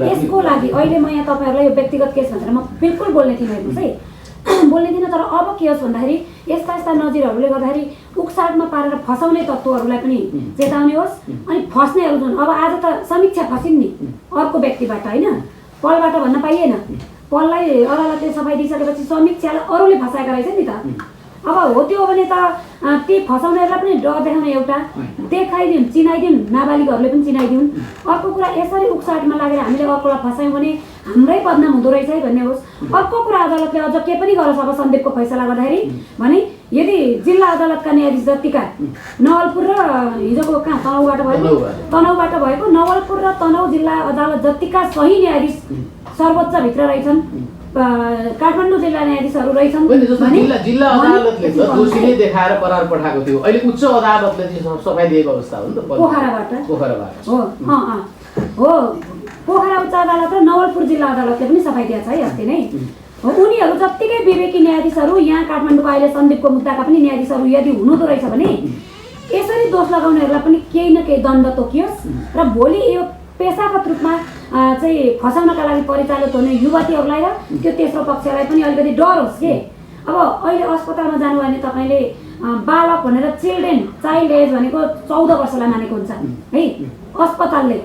यसको लागि अहिले म यहाँ तपाईहरुलाई यो व्यक्तिगत केस भनेर म बिल्कुल बोल्ने थिइनँ हेर्नुस् है बोल्ने थिइनँ तर अब के होस् भन्दाखेरि यस्ता यस्ता नजिरहरूले गर्दाखेरि उक्साडमा पारेर फसाउने तत्त्वहरूलाई पनि चेताउने होस् अनि फस्नेहरू जुन अब आज त समीक्षा फसिन् नि अर्को व्यक्तिबाट हैन पलबाट भन्न पाइएन पललाई अदालतले सफाई दिइसकेपछि समीक्षालाई अरूले फसाएका रहेछ नि त अब हो त्यो भने त ती फसाउनेहरूलाई पनि डर देखाउने एउटा देखाइदिउन् चिनाइदिउन् नाबालिगहरूले पनि चिनाइदिउन् अर्को कुरा यसरी उक्साटमा लागेर हामीले अर्कोलाई फसायौँ भने हाम्रै बदनाम हुँदो रहेछ है भन्ने होस् अर्को कुरा अदालतले अझ के पनि गरोस् अब सन्दीपको फैसला गर्दाखेरि भने यदि जिल्ला अदालतका न्यायाधीश जतिका नवलपुर र हिजोको कहाँ तनहुबाट भएको नवलपुर र तनहुँ जिल्ला अदालत जतिका सही न्यायाधीश सर्वोच्च भित्र रहेछन् काठमाडौँ जिल्ला न्यायाधीशहरू रहेछन् जिल्ला अदालतले त दोषीले देखाएर करार पठाएको थियो अहिले उच्च अदालतले चाहिँ सफाई दिएको अवस्था हो नि त पोखराबाट हो पोखरा उच्च अदालत र नवलपुर जिल्ला अदालतले पनि सफाई दिएको छ है अस्ति नै उनीहरू जत्तिकै विवेकी न्यायाधीशहरू यहाँ काठमाडौँको अहिले सन्दीपको मुद्दाका पनि न्यायाधीशहरू यदि हुनुहुँदो रहेछ भने यसरी दोष लगाउनेहरूलाई पनि केही न केही दण्ड तोकियोस् र भोलि यो पेशागत रूपमा चाहिँ फसाउनका लागि परिचालित हुने युवतीहरूलाई र त्यो तेस्रो पक्षलाई पनि अलिकति डर होस् के अब अहिले अस्पतालमा जानु भने तपाईँले बालक भनेर चाइल्ड एज भनेको 14 वर्षलाई मानेको हुन्छ है अस्पतालले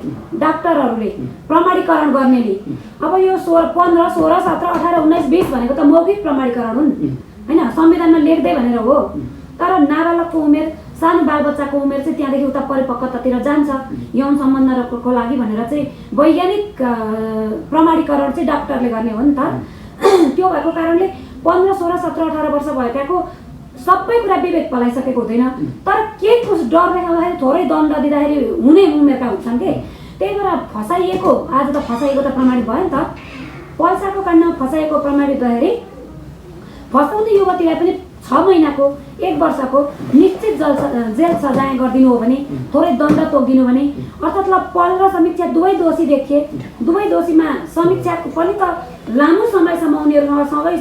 डाक्टरहरूले प्रमाणीकरण गर्नेले अब यो 15, 16, 17, 18, 19, 20 भनेको त मौखिक प्रमाणीकरण हुन् हैन संविधानमा लेख्दै भनेर हो तर नाबालकको उमेर सानो बालबच्चाको उमेर चाहिँ त्यहाँदेखि उता परिपक्वतातिर जान्छ यौन सम्बन्धको लागि भनेर चाहिँ वैज्ञानिक प्रमाणीकरण चाहिँ डाक्टरले गर्ने हो नि त त्यो भएको कारणले 15, 16, 17, 18 वर्ष भएकाको सबै कुरा विवेक पलाइसकेको हुँदैन तर केही कुछ डर देखाउँदाखेरि थोरै दण्ड दिँदाखेरि हुने उमेरका हुन्छन् के त्यही भएर फसाइएको आज त फसाइएको त प्रमाणित भयो नि त पैसाको कारणमा फसाइएको प्रमाणित भएखेरि फसाउने युवतीलाई पनि 6 महिनाको 1 वर्षको निश्चित जेल सजाय गरिदिनु हो भने थोरै दण्ड तोकिदिनु भने अर्थात् ल पल र समीक्षा दुवै दोषी देखिए दुवै दोषीमा समीक्षाको पनि त लामो समयसम्म उनीहरूसँग सँगै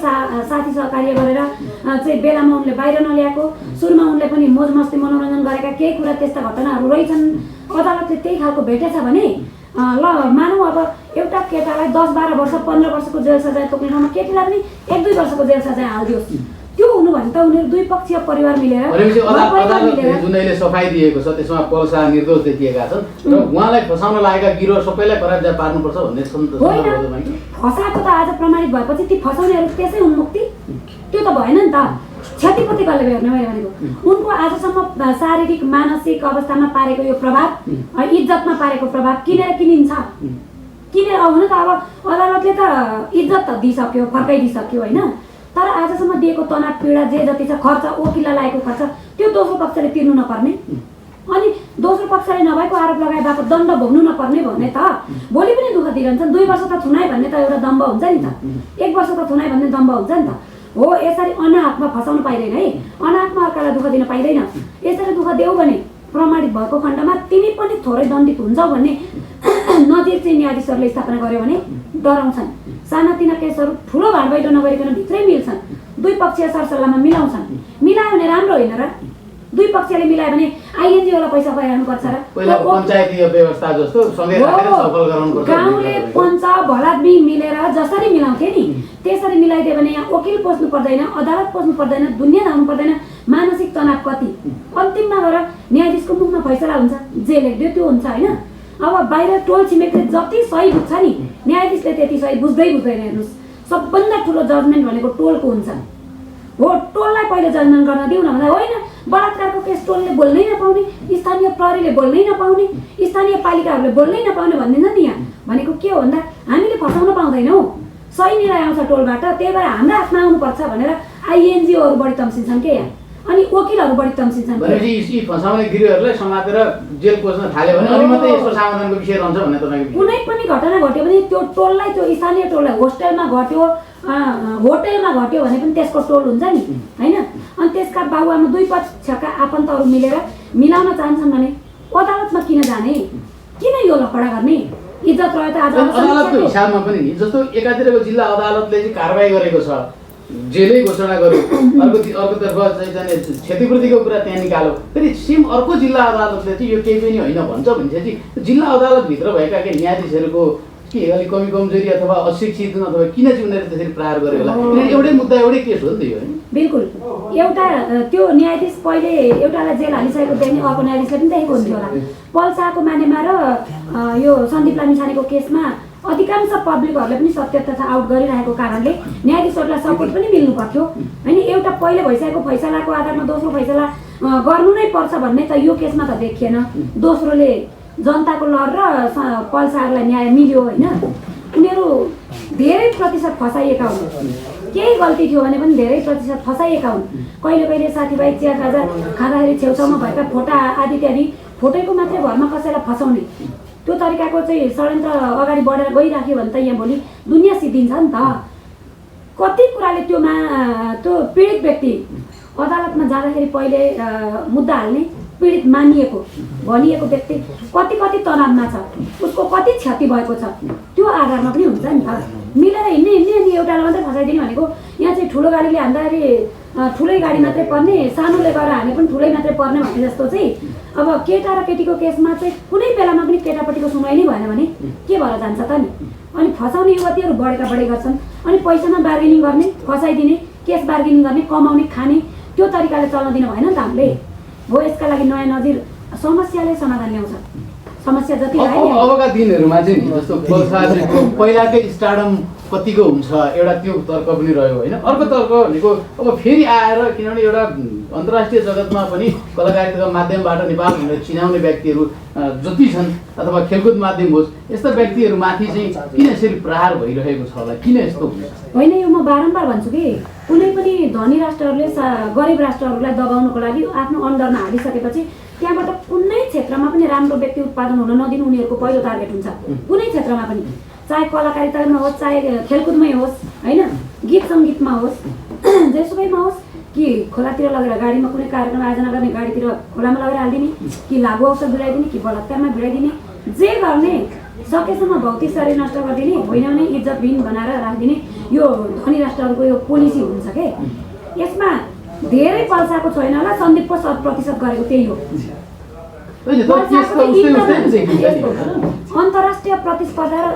साथी सहकार्य गरेर चाहिँ बेलामा उनले बाहिर नल्याएको सुरुमा उनले पनि मोज मस्ती मनोरञ्जन गरेका केही कुरा त्यस्ता घटनाहरू रहेछन् अदालतले त्यही खालको भेटेछ भने ल मानौँ अब एउटा केटालाई 10-12 वर्ष 15 वर्षको जेल सजाय तोक्ने ठाउँमा केटीलाई पनि 1-2 वर्षको जेल सजाय हालिदियोस् त्यो हुनु भने त उनीहरू दुई पक्षीय परिवार मिलेर अदालतले जुनैले सफाई दिएको छ त्यसमा पल्सा निर्दोष देखिएका छन् र उहाँलाई फसाउन लागेका गिरोह सबैलाई करार पार्नुपर्छ भन्ने फसाएको त आज प्रमाणित भएपछि ती फसाउनेहरू त्यसै उन्मुक्ति त्यो त भएन नि त क्षतिपूर्ति कसले हेर्ने भयो भनेको उनको आजसम्म शारीरिक मानसिक अवस्थामा पारेको यो प्रभाव इज्जतमा पारेको प्रभाव किनेर किनिन्छ किनेर हुन त अब अदालतले त इज्जत त दिइसक्यो फर्काइदिइसक्यो होइन तर आजसम्म दिएको तनाव पीडा जे जति छ खर्च वकिललाई लागेको खर्च त्यो दोस्रो पक्षले तिर्नु नपर्ने अनि दोस्रो पक्षले नभएको आरोप लगाए भएको दण्ड भोग्नु नपर्ने भन्ने त भोलि पनि दुःख दिइरहन्छन् 2 वर्ष त थुनाइ भन्ने त एउटा दम्ब हुन्छ नि त 1 वर्ष त थुनाइ भन्ने दम्ब हुन्छ नि त हो यसरी अनाहकमा फसाउनु पाइदैन है अनाहकमा अर्कालाई दुःख दिन पाइदैन यसरी दुःख देऊ भने प्रमाणित भएको खण्डमा तिमी पनि थोरै दण्डित हुन्छौ भन्ने नजिर चाहिँ न्यायाधीशहरूले स्थापना गर्यो भने डराउँछन् सानातिना केसहरू ठुलो भाडबैठो नगरिकन भित्रै मिल्छन् दुई पक्षीय सरसल्लाहमा मिलाउँछन् मिलायो भने राम्रो होइन र दुई पक्षले मिलायो भने आइएनजी वाला पैसा पाइरहनु पर्छ र पहिला पञ्चायतीय व्यवस्था जस्तो सँगै राखेर सफल गराउनुपर्छ गाउँले पञ्च भलादमी मिलेर जसरी मिलाउँथे नि त्यसरी मिलाइदियो भने यहाँ वकिल पस्नु पर्दैन अदालत पस्नु पर्दैन दुनियाँ धाउनु पर्दैन मानसिक तनाव कति अन्तिममा गएर न्यायाधीशको मुखमा फैसला हुन्छ जे लेख्दियो त्यो हुन्छ होइन अब बाहिर टोल छिमेकले जति सही बुझ्छ नि न्यायाधीशले त्यति सही बुझ्दैन हेर्नुहोस् सबभन्दा ठुलो जजमेन्ट भनेको टोलको हुन्छ हो टोललाई पहिले जजमेन्ट गर्न दिउँ न भन्दा होइन बलात्कारको केस टोलले बोल्नै नपाउने स्थानीय प्रहरीले बोल्नै नपाउने स्थानीय पालिकाहरूले बोल्नै नपाउने भनिदिन्छ नि यहाँ भनेको के हो भन्दा हामीले फसाउन पाउँदैनौँ सही निर्णय आउँछ टोलबाट त्यही भएर हाम्रो हातमा आउनुपर्छ भनेर आइएनजिओहरू बढी तम्सिन्छन् के यहाँ अनि वकिलहरू बढी तम्सिन्छन् भनेपछि फसाउने गिरोहरुलाई समातेर जेल पस्न थाल्यो भने अनि मात्रै यसको समाधानको विषय रहन्छ भन्ने तपाईको कुनै पनि घटना घट्यो भने त्यो टोललाई त्यो स्थानीय टोललाई होस्टेलमा घट्यो होटलमा घट्यो भने पनि त्यसको टोल हुन्छ नि हैन अनि त्यसका बाबुआमा दुई पक्षका आफन्तहरू मिलेर मिलाउन चाहन्छन् भने अदालतमा किन जाने किन यो लफडा गर्ने इज्जत रह्यो त आज अदालतको हिसाबमा पनि नि जस्तो एकातिरको जिल्ला अदालतले चाहिँ कारबाही गरेको छ जेलै घोषणा गर्यो अर्कोतर्फ चाहिँ क्षतिपूर्तिको कुरा त्यहाँ निकाल्यो फेरि सेम अर्को जिल्ला अदालतले चाहिँ यो केही पनि होइन भन्छ भनेपछि जिल्ला अदालतभित्र भएका के न्यायाधीशहरूको के अलिक कमी कमजोरी अथवा अशिक्षित हुन् अथवा किन चाहिँ उनीहरूले त्यसरी प्रहार गरे होला किनभने एउटै मुद्दा एउटै केस हो नि त यो होइन बिल्कुल एउटा त्यो न्यायाधीश पहिले एउटालाई जेल हालिसकेको देख्ने अर्को न्यायाधीशले पनि देखेको हुन्थ्यो होला पल्साको मानेमा र यो सन्दीप लामिछानेको केसमा अधिकांश पब्लिकहरूले पनि सत्य तथा आउट गरिरहेको कारणले न्यायाधीशहरूलाई सपोर्ट पनि मिल्नु पर्थ्यो होइन एउटा पहिले भइसकेको फैसलाको आधारमा दोस्रो फैसला गर्नु नै पर्छ भन्ने त यो केसमा त देखिएन दोस्रोले जनताको लड र पल्सारलाई न्याय मिल्यो होइन उनीहरू धेरै प्रतिशत फसाइएका हुन् केही गल्ती थियो भने पनि धेरै प्रतिशत फसाइएका हुन् कहिले कहिले साथीभाइ चिया खाजा खाँदाखेरि छेउछाउमा भएका फोटा आदि इत्यादि फोटोको मात्रै भरमा कसैलाई फसाउने त्यो तरिकाको चाहिँ षड्यन्त्र अगाडि बढेर गइराख्यो भने त यहाँ भोलि दुनियाँ सिद्धिन्छ नि त कति कुराले त्यो पीडित व्यक्ति अदालतमा जाँदाखेरि पहिले मुद्दा हाल्ने पीडित मानिएको भनिएको व्यक्ति कति कति तनावमा छ उसको कति क्षति भएको छ त्यो आधारमा पनि हुन्छ नि त मिलेर हिँड्ने अनि एउटालाई मात्रै फसाइदिने भनेको यहाँ चाहिँ ठुलो गाडीले हान्दाखेरि ठुलै गाडी मात्रै पर्ने सानोले गएर हाने पनि ठुलै मात्रै पर्ने भने जस्तो चाहिँ अब केटा र केटीको केसमा चाहिँ कुनै बेलामा पनि केटापट्टिको सुनवाई नै भएन भने के भएर जान्छ त नि अनि फसाउने युवतीहरू बढेका बढे गर्छन् अनि पैसामा बार्गेनिङ गर्ने फसाइदिने केस बार्गेनिङ गर्ने कमाउने खाने त्यो तरिकाले चल्न दिनु भएन नि त हामीले हो यसका लागि नयाँ नजिर समस्याले समाधान ल्याउँछ समस्या जति अबका दिनहरूमा चाहिँ नि जस्तो पल्सारको पहिलाकै स्टार्डम कतिको हुन्छ एउटा त्यो तर्क पनि रह्यो होइन अर्को तर्क भनेको अब फेरि आएर किनभने एउटा अन्तर्राष्ट्रिय जगतमा पनि कलाकारिताको माध्यमबाट नेपाल भनेर चिनाउने व्यक्तिहरू जति छन् अथवा खेलकुद माध्यम होस् यस्ता व्यक्तिहरूमाथि चाहिँ किन यसरी प्रहार भइरहेको छ होला किन यस्तो हुन्छ होइन यो म बारम्बार भन्छु कि कुनै पनि धनी राष्ट्रहरूले गरिब राष्ट्रहरूलाई दबाउनको लागि आफ्नो अन्डरमा हालिसकेपछि त्यहाँबाट कुनै क्षेत्रमा पनि राम्रो व्यक्ति उत्पादन हुन नदिनु उनीहरूको पहिलो टार्गेट हुन्छ कुनै क्षेत्रमा पनि चाहे कलाकारितामा होस् चाहे खेलकुदमै होस् होइन गीत सङ्गीतमा होस् जेसुकैमा होस् कि खोलातिर लगेर गाडीमा कुनै कार्यक्रम आयोजना गर्ने गाडीतिर खोलामा लगेर हालिदिने कि लागु औषध भिडाइदिने कि बलात्कारमा भिडाइदिने जे गर्ने सकेसम्म भौतिक शरीर नष्ट गरिदिने होइन भने इज्जतविहीन बनाएर राखिदिने यो धनी राष्ट्रहरूको यो पोलिसी हुन्छ के यसमा धेरै पल्साको छैन होला सन्दीपको 100% गरेको त्यही हो अन्तर्राष्ट्रिय प्रतिस्पर्धा र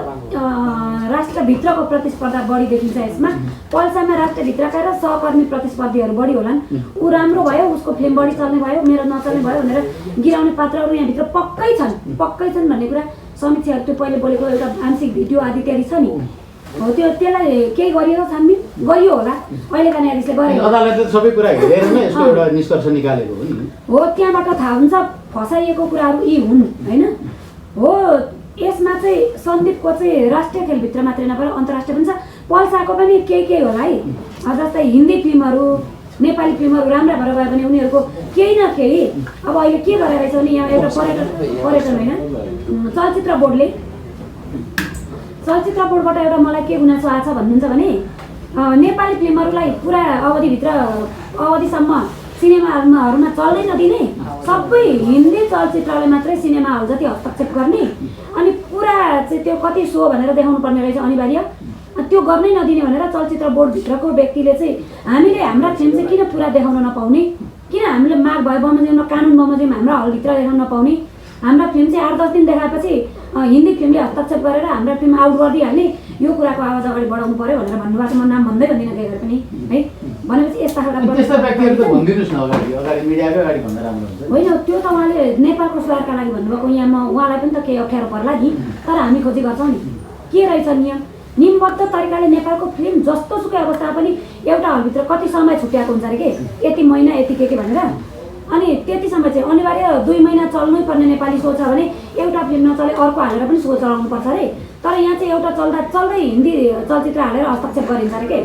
राष्ट्रभित्रको प्रतिस्पर्धा बढी देखिन्छ यसमा पल्सामा राष्ट्रभित्रका र सहकर्मी प्रतिस्पर्धीहरू बढी होलान् ऊ राम्रो भयो उसको फिल्म बढी चल्ने भयो मेरो नचल्ने भयो भनेर गिराउने पात्रहरू यहाँभित्र पक्कै छन् भन्ने कुरा समीक्षाहरू त्यो पहिले बोलेको एउटा आंशिक भिडियो आदि इत्यादि छ नि हो त्यसलाई केही गरियो छानबिन गरियो होला अहिलेका न्यायाधीशले गर्यो अदालतले सबै कुरा हेरेर नै यसको एउटा निष्कर्ष निकालेको हो नि हो त्यहाँबाट थाहा हुन्छ फसाइएको कुराहरू यी हुन् होइन हो यसमा चाहिँ सन्दीपको चाहिँ राष्ट्रिय खेलभित्र मात्रै नभएर अन्तर्राष्ट्रिय पनि छ पल्साको पनि केही होला है जस्तै हिन्दी फिल्महरू नेपाली फिल्महरू राम्रा भएर गयो भने उनीहरूको केही न केही अब अहिले के गरेर रहेछ भने यहाँ एउटा पर्यटन होइन चलचित्र बोर्डबाट एउटा मलाई के गुनासो आएको छ भन्नुहुन्छ भने नेपाली फिल्महरूलाई पुरा अवधिसम्म सिनेमा हलहरूमा चल्नै नदिने सबै हिन्दी चलचित्रलाई मात्रै सिनेमा हल जति हस्तक्षेप गर्ने अनि पुरा चाहिँ त्यो कति सो भनेर देखाउनु पर्ने रहेछ अनिवार्य त्यो गर्नै नदिने भनेर चलचित्र बोर्डभित्रको व्यक्तिले चाहिँ हामीले हाम्रा फिल्म चाहिँ किन पुरा देखाउन नपाउने किन हामीले माग भयो बमोजिममा कानुन बमोजिममा हाम्रा हलभित्र देखाउन नपाउने हाम्रा फिल्म चाहिँ 8-10 दिन देखाएपछि हिन्दी फिल्मले हस्तक्षेप गरेर हाम्रा फिल्म आउट गरिदिइहाल्ने यो कुराको आवाज अगाडि बढाउनु पर्यो भनेर भन्नुभएको छ म नाम भन्दै भन्दिनँ केही गरे पनि है भनेपछि यस्ता होइन त्यो त उहाँले नेपालको सुधारका लागि भन्नुभएको यहाँ म उहाँलाई पनि त केही अप्ठ्यारो पर्ला नि तर हामी खोजी गर्छौँ नि के रहेछ नियमबद्ध तरिकाले नेपालको फिल्म जस्तो सुकै अवस्था पनि एउटा हलभित्र कति समय छुट्याएको हुन्छ अरे के यति महिना यति के भनेर अनि त्यति समय चाहिँ अनिवार्य 2 महिना चल्नै पर्ने नेपाली सो छ भने एउटा फिल्म नचले अर्को हालेर पनि सो चलाउनु पर्छ अरे तर यहाँ चाहिँ एउटा चल्दै हिन्दी चलचित्र हालेर हस्तक्षेप गरिन्छ अरे के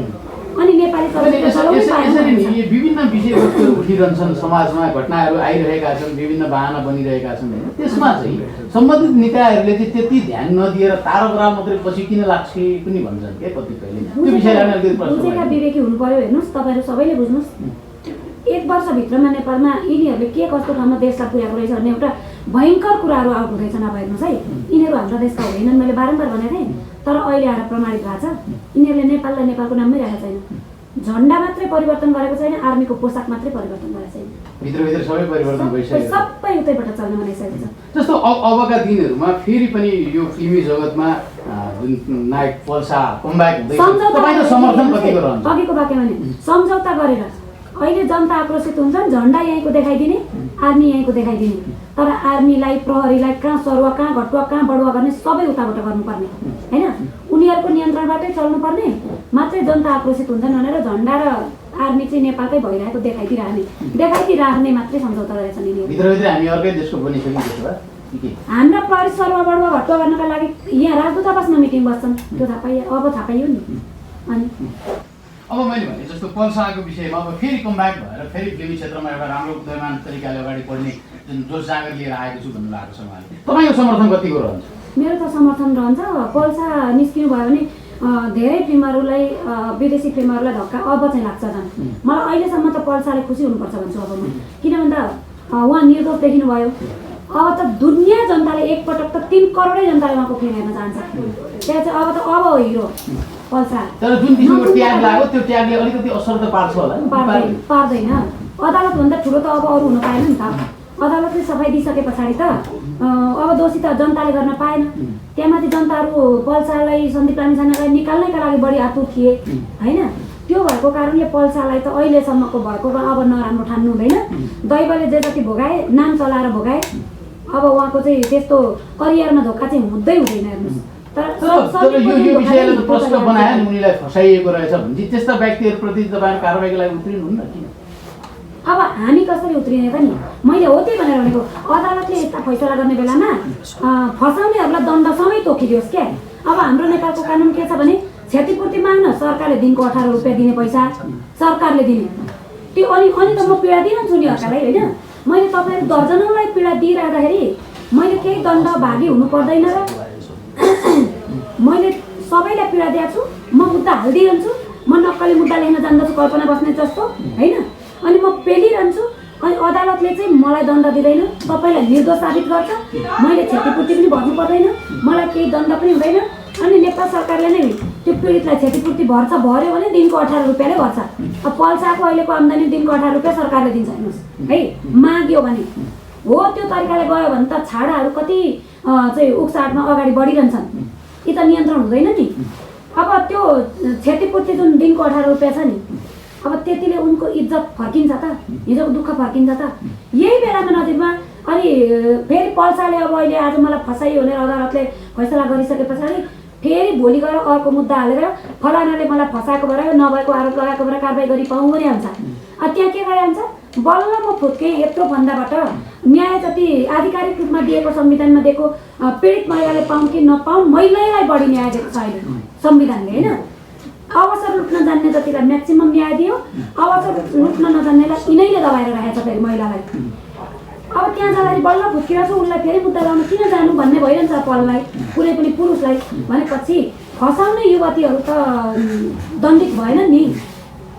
अनि नेपाली चलचित्र विभिन्न विषयवस्तुहरू उठिरहन्छन् समाजमा घटनाहरू आइरहेका छन् विभिन्न बहाना बनिरहेका छन् होइन त्यसमा चाहिँ सम्बन्धित निकायहरूले चाहिँ त्यति ध्यान नदिएर तारबराल मात्रै पछि किन लाग्छ पनि भन्छन् क्या कतिपयले त्यो विषयलाई बुझेका विवेकी हुनु पर्यो हेर्नुहोस् तपाईँहरू सबैले बुझ्नुहोस् 1 वर्षभित्रमा नेपालमा यिनीहरूले के कस्तो ठाउँमा देशलाई पुर्याएको रहेछ भन्ने एउटा भयङ्कर कुराहरू आउट हुँदैछ नभएर्नुहोस् है यिनीहरू हाम्रा देशका होइनन् मैले बारम्बार भनेको थिएँ तर अहिले आएर प्रमाणित भएको छ यिनीहरूले नेपाललाई नेपालको नाममै राखेको छैन झन्डा मात्रै परिवर्तन गरेको छैन आर्मीको पोसाक मात्रै परिवर्तन गरेको छैन भित्रभित्र सबै परिवर्तन भइसक्यो सबै उतैबाट चल्न बनाइसकेको छ जस्तो अबका दिनहरूमा फेरि पनि यो फिल्मी जगतमा जुन नायक पल्सा कमब्याक हुँदैछ सम्झौता तपाईँको समर्थन कतिको रहन्छ? अघिको वाक्यमा नि सम्झौता गरेर अहिले जनता आक्रोशित हुन्छन्, झन्डा यहीँको देखाइदिने, आर्मी यहीँको देखाइदिने, तर आर्मीलाई प्रहरीलाई कहाँ सरुवा कहाँ घटुवा कहाँ बढुवा गर्ने सबै उताबाट गर्नुपर्ने होइन, उनीहरूको नियन्त्रणबाटै चल्नुपर्ने, मात्रै जनता आक्रोशित हुन्छन् भनेर झन्डा र आर्मी चाहिँ नेपालकै भइरहेको देखाइदिइराख्ने मात्रै सम्झौता गरेछन् यिनीहरू। भित्रभित्र हामी अर्कै देशको बनिसक्यौँ त्यसो भए हाम्रा प्रहरी सरुवा बढुवा घटुवा गर्नका लागि यहाँ राजदूतावासमा मिटिङ बस्छन्, त्यो थाहा पाइयो नि। अनि अब मैले भने जस्तो पल्साको विषयमा अब फेरि कमब्याक भएर फेरि फिल्मी क्षेत्रमा एउटा राम्रो उदयमान तरिकाले अगाडि बढ्ने जुन जोस जाँगर लिएर आएको छु भन्नुभएको छ उहाँले, तपाईँको समर्थन कतिको रहन्छ? मेरो त समर्थन रहन्छ। पल्सा निस्किनु भयो भने धेरै फिल्महरूलाई विदेशी फिल्महरूलाई धक्का अब चाहिँ लाग्छ झन्। मलाई अहिलेसम्म त पल्साले खुसी हुनुपर्छ भन्छु अब म, किन भन्दा उहाँ निर्दोष देखिनु भयो। अब त दुनियाँ जनताले एकपटक त 3 करोडै जनताले उहाँको फिल्म हेर्न चाहन्छ। त्यहाँ चाहिँ अब हो हिरो पल्सा। तर जुन किसिमको ट्याग लाग्यो त्यो ट्यागले अलिकति असर त पार्छ होला नि? पार्दैन। अदालतभन्दा ठुलो त अब अरू हुन पाएन नि त। अदालतले सफाइ दिइसके पछाडि त अब दोषी त जनताले गर्न पाएन। त्यहाँमाथि जनताहरू पल्सालाई सन्दीप लामिछानेलाई निकाल्नैका लागि बढी आतुर थिए होइन। त्यो भएको कारणले पल्सालाई त अहिलेसम्मको भएको अब नराम्रो ठान्नु हुँदैन। दैवले जे जति भोगाए, नाम चलाएर भोगाए, अब उहाँको चाहिँ त्यस्तो करियरमा धोका चाहिँ हुँदैन हेर्नुहोस्। तर यो विषयले त प्रश्न बनायो नि, उनीलाई फसाइएको रहेछ भने त्यस्ता व्यक्तिहरूप्रति तपाईँ कारबाहीको लागि उत्रिनुहुन्न किन? अब हामी कसरी उत्रिने त नि? मैले हो त्यही भनेर भनेको, अदालतले यस्ता फैसला गर्ने बेलामा फसाउनेहरूलाई दण्ड सबै तोकिदियोस् क्या। अब हाम्रो नेपालको कानुन के छ भने क्षतिपूर्ति माग्न सरकारले दिनको 18 रुपियाँ दिने पैसा सरकारले दिने, त्यो अनि त म पीडा दिइरहन्छु नि अर्कालाई होइन। मैले तपाईँहरू दर्जनौलाई पीडा दिइराख्दाखेरि मैले केही दण्ड भागी हुनु पर्दैन र मैले सबैलाई पीडा दिएको छु। म मुद्दा हालिदिइरहन्छु, म नक्कली मुद्दा लेख्न जान्दछु कल्पना बस्ने जस्तो होइन। अनि म पेलिरहन्छु, अनि अदालतले चाहिँ मलाई दण्ड दिँदैन, तपाईँलाई निर्दोष साबित गर्छ, मैले क्षतिपूर्ति पनि भर्नु पर्दैन, मलाई केही दण्ड पनि हुँदैन। अनि नेपाल सरकारले नै त्यो पीडितलाई क्षतिपूर्ति भर्यो भने दिनको 18 रुपियाँले भर्छ। अब पल्साको अहिलेको आम्दानी दिनको 18 रुपियाँ सरकारले दिन्छ हेर्नुहोस् है। माग्यो भने हो त्यो तरिकाले गयो भने त छाडाहरू कति चाहिँ उक्साटमा अगाडि बढिरहन्छन्, यी त नियन्त्रण हुँदैन नि। अब त्यो क्षतिपूर्ति जुन दिनको 18 रुपियाँ छ नि, अब त्यतिले उनको इज्जत फर्किन्छ त, हिजोको दुःख फर्किन्छ त। यही बेलामा नजिकमा अनि फेरि पल्साले अब अहिले आज मलाई फसाइयो भनेर अदालतले फैसला गरिसके पछाडि फेरि भोलि गएर अर्को मुद्दा हालेर फलानाले मलाई फसाएको भएर नभएको आरोप लगाएको भएर कारबाही गरी पाउँ भने हुन्छ। त्यहाँ के गरे हुन्छ, बल्ल म फुत्केँ यत्रो भन्दाबाट न्याय जति आधिकारिक रूपमा दिएको संविधानमा दिएको पीडित महिलाले पाउँ कि नपाउँ, महिलालाई बढी न्याय दिएको छ अहिले संविधानले होइन। अवसर लुट्न जान्ने जतिलाई म्याक्सिमम न्याय दियो, अवसर लुट्न नजान्नेलाई यिनैले दबाएर राखेको छ फेरि महिलालाई। अब त्यहाँ जाँदाखेरि बल्ल फुत्किरहेको छु, उसलाई फेरि मुद्दा लगाउनु किन जानु भन्ने भइरहन्छ पललाई, कुनै पनि पुरुषलाई। भनेपछि फसाउने युवतीहरू त दण्डित भएन नि,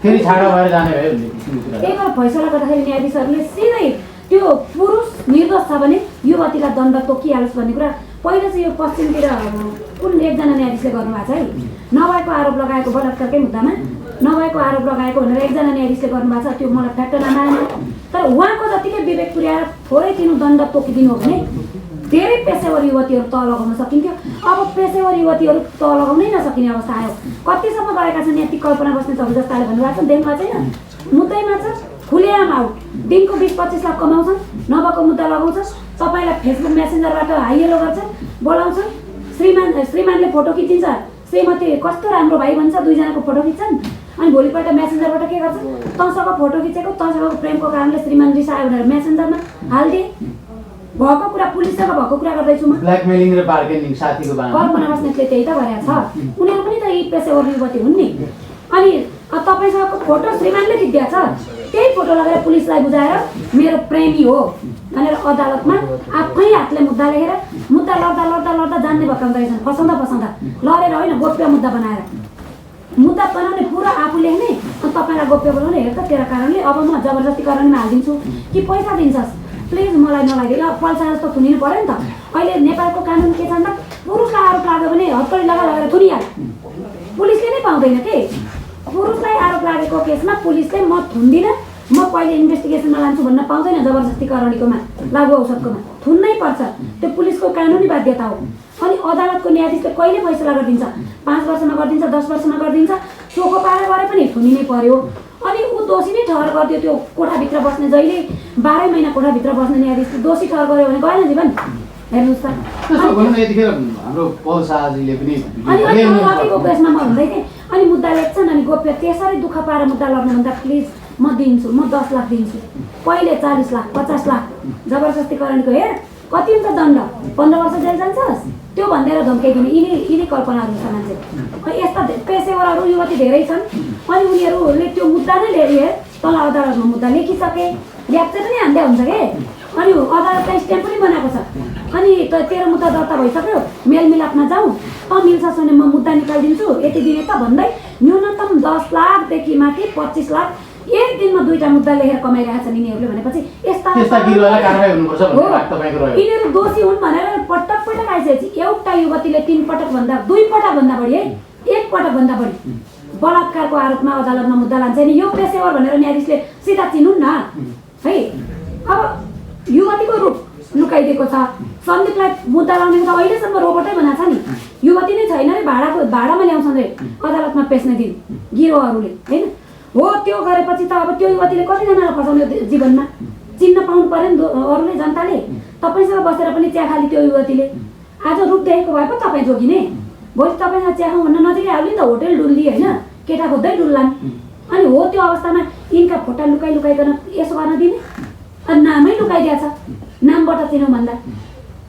फेरि छाडा भएर जाने भयो। एकबार फैसला गर्दाखेरि न्यायाधीशहरूले सिधै त्यो पुरुष निर्दोष छ भने युवतीलाई दण्ड तोकिहालोस् भन्ने कुरा पहिला चाहिँ यो पश्चिमतिर कुन एकजना न्यायाधीशले गर्नुभएको छ है। नभएको आरोप लगाएको बलात्कारकै मुद्दामा नभएको आरोप लगाएको भनेर एकजना न्यायाधीशले गर्नुभएको छ, त्यो मलाई फ्याक्ट नमानेन। तर उहाँको जतिकै विवेक पुर्याएर थोरै तिनो दण्ड तोकिदिनु हो भने धेरै पेसेवर युवतीहरू तह लगाउन सकिन्थ्यो। अब पेसेवर युवतीहरू तह लगाउनै नसकिने अवस्था आयो। कतिसम्म गएका छन् यहाँ ती कल्पना बस्ने चौधरी जस्ताले भन्नुभएको छ, देनमा छैन मुद्दैमा छ, खुलेआम आउट, दिनको 20-25 लाख कमाउँछन्, नभएको मुद्दा लगाउँछन्, तपाईँलाई फेसबुक मेसेन्जरबाट हाइहेलो गर्छन्, बोलाउँछन्, श्रीमानले फोटो खिचिन्छ, श्रीमती कस्तो राम्रो भाइ भन्छ, दुईजनाको फोटो खिच्छन्, अनि भोलिपल्ट मेसेन्जरबाट के गर्छन्, तँसँग फोटो खिचेको तँसँग प्रेमको कारणले श्रीमान रिसायो भनेर मेसेन्जरमा हालिदिए। भएको कुरा पुलिससँग भएको कुरा गर्दैछु म, ब्ल्याकमेलिङ र बार्गेनिङ साथीको बारेमा कल्पना बस्नेतले त्यही त गरेको छ। उनीहरू पनि त यी पेसेवर युवती हुन् नि। अनि तपाईँसँगको फोटो श्रीमानले खिचिदिएको छ, त्यही फोटो लगेर पुलिसलाई बुझाएर मेरो प्रेमी हो भनेर अदालतमा आफै हातले मुद्दा लेखेर मुद्दा लड्दा जान्ने भकाउँदैछन्, फसाउँदा लडेर होइन, गोप्य मुद्दा बनाएर। मुद्दा बनाउने पुरा आफू लेख्ने अनि तपाईँलाई गोप्य बनाउने, हेर त तेरो कारणले अब म जबरजस्ती कराउनेमा हालिदिन्छु कि पैसा दिन्छस्, प्लिज मलाई नलाइदिनु। पैसा जस्तो थुनिनु पऱ्यो नि त। अहिले नेपालको कानुन के छ भन्दा पुरुषलाई आरोप लाग्यो भने हत्कडी लगाएर थुनिहाल्यो, पुलिसले नै पाउँदैन के। पुरुषलाई आरोप लागेको केसमा पुलिसले म थुन्दिनँ, म पहिले इन्भेस्टिगेसनमा लान्छु भन्न पाउँदैन। जबरजस्ती करणीकोमा, लागु औषधकोमा थुन्नै पर्छ, त्यो पुलिसको कानुनी बाध्यता हो। अनि अदालतको न्यायाधीशले कहिले फैसला गरिदिन्छ, 5 वर्षमा गरिदिन्छ, 10 वर्षमा गरिदिन्छ, चोखो पारा गरे पनि थुनिनै पर्यो। अनि ऊ दोषी नै ठहर गरिदियो, त्यो कोठाभित्र बस्ने जहिले 12 महिना कोठाभित्र बस्ने न्यायाधीश दोषी ठहर गर्यो भने गएन जीवन। हेर्नुहोस् त यतिखेर हाम्रो पल शाहजीले पनि अनि अघिको केसमा म भन्दै थिएँ, अनि मुद्दा लेख्छन् अनि गोप्य त्यसरी दुःख पाएर मुद्दा लड्नुभन्दा प्लिज म दिन्छु, म 10 लाख दिन्छु, पहिले 40 लाख 50 लाख जबरजस्तीकरणको हेर कति हुन्छ दण्ड, 15 वर्ष जेल जान्छस्, त्यो भनेर धम्काइदिने यिनी कल्पनाहरू छ मान्छे। यस्ता पेसेवरहरू युवती धेरै छन् अनि उनीहरूले त्यो मुद्दा नै लिएर तल अदालतमा मुद्दा लेखिसके, ल्याप्चे पनि हान्दै हुन्छ के, अनि अदालतले स्ट्याम्प पनि बनाएको छ, अनि तेरो मुद्दा दर्ता भइसक्यो, मेलमिलापमा जाउँ, मिल्छ भने म मुद्दा निकालिदिन्छु यति दिने त भन्दै न्यूनतम 10 लाखदेखि माथि 25 लाख एक दिनमा 2टा मुद्दा लेखेर कमाइरहेका छन् यिनीहरूले। भनेपछि यिनीहरू दोषी हुन् भनेर पटक पटक आइसकेपछि एउटा युवतीले 3 पटक भन्दा 2 पटक भन्दा बढी है, 1 पटक भन्दा बढी बलात्कारको आरोपमा अदालतमा मुद्दा लान्छ नि, यो पेसेवर भनेर न्यायाधीशले सिधा चिनुन् न है। अब युवतीको रूप लुकाइदिएको छ, सन्दीपलाई मुद्दा लाउने त अहिलेसम्म रोबोटै बनाएको छ नि, युवती नै छैन रे, भाडामा ल्याउँछन् रे अदालतमा पेस्ने दिन गिरोहरुले हैन हो। त्यो गरेपछि त अब त्यो युवतीले कतिजनालाई फसाउने जीवनमा चिन्न पाउनु पर्यो नि अरूले, जनताले। तपाईसँग बसेर पनि चिया खाली त्यो युवतीले आज रूप देखेको भए पो तपाईँ जोगिने, भोलि तपाईँसँग चिया खाउँ भन्न नजिकै आउली त होटेल डुल्ली होइन, केटा खोज्दै डुल्लान्। अनि हो त्यो अवस्थामा यिनका फोटा लुकाइकन यसो गर्न दिने, अनि नामै लुकाइदिया छ, नामबाट चिनौँ भन्दा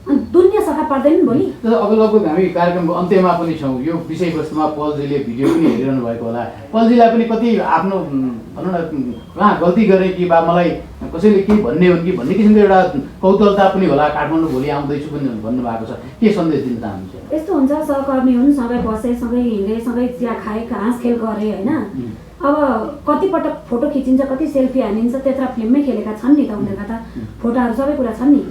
अनि दुनियाँ सफा पर्दैन भोलि। अब लगभग हामी कार्यक्रमको अन्त्यमा पनि छौँ, यो विषयवस्तुमा पलजीले भिडियो पनि हेरिरहनु भएको होला, पलजीलाई पनि कति आफ्नो भनौँ न कहाँ गल्ती गरेँ कि बा मलाई कसैले के भन्ने हो कि भन्ने किसिमको एउटा कौतलता पनि होला, काठमाडौँ भोलि आउँदैछु पनि भन्नुभएको छ, के सन्देश दिन चाहनुहुन्छ? यस्तो हुन्छ, सहकर्मी हुन्, सँगै बसे, सँगै हिँडे, सँगै चिया खाए, हाँस खेल गरे होइन। अब कतिपटक फोटो खिचिन्छ, कति सेल्फी हानिन्छ, त्यत्रा फिल्ममै खेलेका छन् नि त उनीहरूका त फोटोहरू सबै कुरा छन् नि।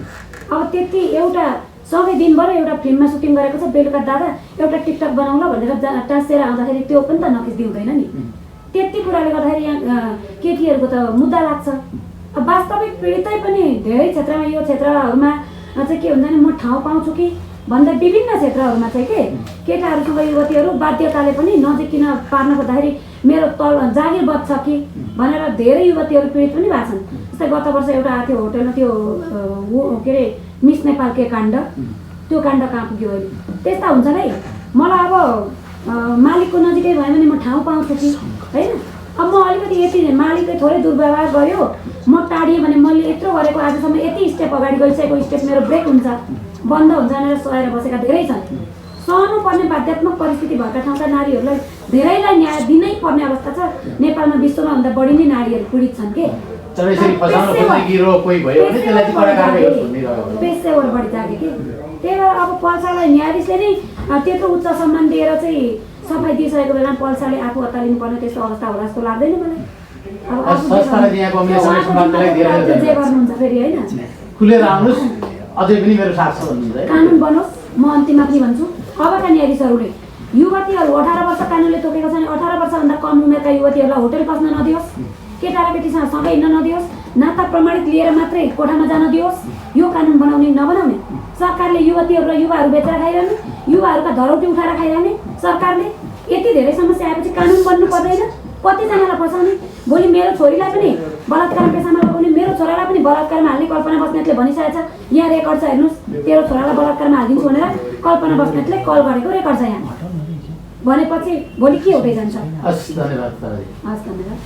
अब त्यति एउटा सँगै दिनभर एउटा फिल्ममा सुटिङ गरेको छ, बेलुका दादा एउटा टिकटक बनाउला भनेर टाँसेर आउँदाखेरि त्यो पनि त नखिच्दै हुँदैन नि। त्यति कुराले गर्दाखेरि यहाँ केटीहरूको त मुद्दा लाग्छ। अब वास्तविक पीडितै पनि धेरै क्षेत्रमा, यो क्षेत्रहरूमा चाहिँ के हुन्छ नि, म ठाउँ पाउँछु कि भन्दा विभिन्न क्षेत्रहरूमा चाहिँ के केटाहरूसँग युवतीहरू बाध्यताले पनि नजिकिन पार्न खोज्दाखेरि मेरो तल जागिर बच्छ कि भनेर धेरै युवतीहरू पीडित पनि भएको छन्। जस्तै गत वर्ष एउटा आएको थियो होटेलमा, त्यो के अरे मिस नेपाल के काण्ड, त्यो काण्ड कहाँ पुग्यो अहिले। त्यस्ता हुन्छ नै। मलाई अब मालिकको नजिकै भयो भने म ठाउँ पाउँछु कि होइन। अब म अलिकति यति मालिकले थोरै दुर्व्यवहार गर्यो, म टाढिएँ भने मैले यत्रो गरेको आजसम्म यति स्टेप अगाडि गइसकेको स्टेप मेरो ब्रेक हुन्छ, बन्द हुन्छ भनेर सहेर बसेका धेरै छन्। सहनु पर्ने बाध्यात्मक परिस्थिति भएका ठाउँका नारीहरूलाई धेरैलाई न्याय दिनै पर्ने अवस्था छ। नेपालमा विश्वमा भन्दा बढी नै नारीहरू पीडित छन् के। पेसेवर बढी जागे कि। त्यही भएर अब पल्सालाई न्यायाधीशले नै त्यत्रो उच्च सम्मान दिएर चाहिँ सफाइ दिइसकेको बेलामा पल्साले आफू अत्तालिनु पर्ने त्यस्तो अवस्था होला जस्तो लाग्दैन मलाई। अब जे गर्नुहुन्छ फेरि होइन, खुलेर आउनुहोस्, अझै पनि मेरो साथ छ भन्नुहुन्छ। कानुन बनोस्, म अन्तिममा पनि भन्छु। अबका न्यायाधीशहरूले युवतीहरू 18 वर्ष कानुनले तोकेको छ भने 18 वर्षभन्दा कम उमेरका युवतीहरूलाई होटेल पस्न नदियोस्, केटा र केटीसँग सँगै हिँड्न नदियोस्, नाता प्रमाणित लिएर मात्रै कोठामा जान दियोस्। यो कानुन बनाउने नबनाउने, सरकारले युवतीहरू र युवाहरू बेचेर खाइरहने, युवाहरूका धरौटी उठाएर खाइरहने, सरकारले यति धेरै समस्या आएपछि कानुन बन्नु पर्दैन। कतिजनालाई फसाउने, भोलि मेरो छोरीलाई पनि बलात्कार पेसामा लगाउने, मेरो छोरालाई पनि बलात्कारमा हाल्ने कल्पना बस्नेतले भनिसकेको छ। यहाँ रेकर्ड छ, हेर्नुहोस्, तेरो छोरालाई बलात्कारमा हालिदिन्छु भनेर कल्पना बस्नेतले कल गरेको रेकर्ड छ यहाँ। भनेपछि भोलि के हुँदै जान्छ? हस्, धन्यवाद। हस्, धन्यवाद।